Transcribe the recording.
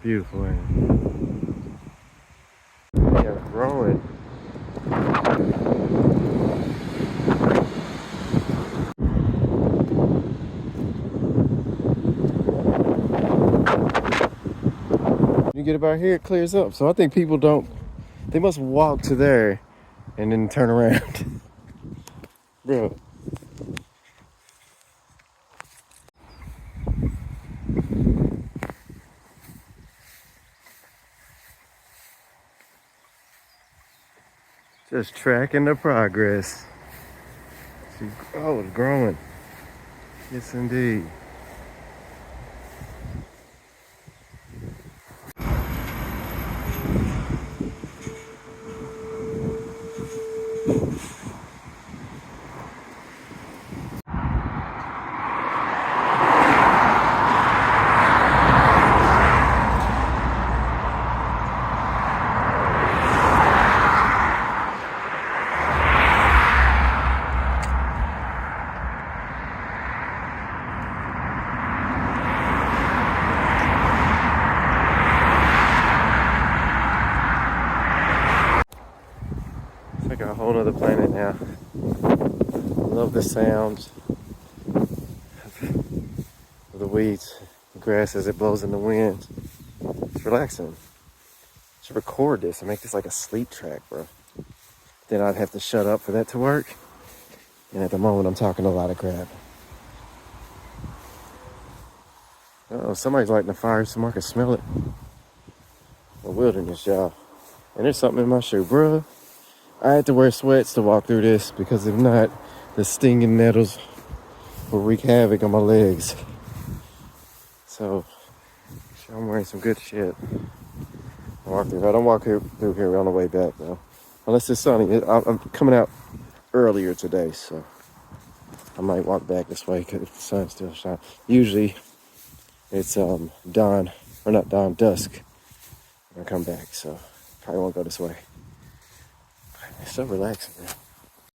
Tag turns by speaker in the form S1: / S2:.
S1: Beautiful, ain't it? They are growing. You get about here, it clears up. So I think people don't, they must walk to there and then turn around. Bro. Just tracking the progress. Oh, it's growing. Yes, indeed. It's like a whole nother planet now. I love the sounds of the weeds, the grass as it blows in the wind. It's relaxing. I should record this and make this like a sleep track, bro. Then I'd have to shut up for that to work. And at the moment, I'm talking a lot of crap. Oh, somebody's lighting a fire somewhere. I can smell it. A wilderness, y'all. And there's something in my shoe, bro. I had to wear sweats to walk through this because if not, the stinging nettles will wreak havoc on my legs. So, I'm wearing some good shit. I walk through. I don't walk through here on the way back though, unless it's sunny. I'm coming out earlier today, so I might walk back this way because the sun's still shining. Usually, it's dawn or not dawn, dusk when I come back. So probably won't go this way. It's so relaxing, man.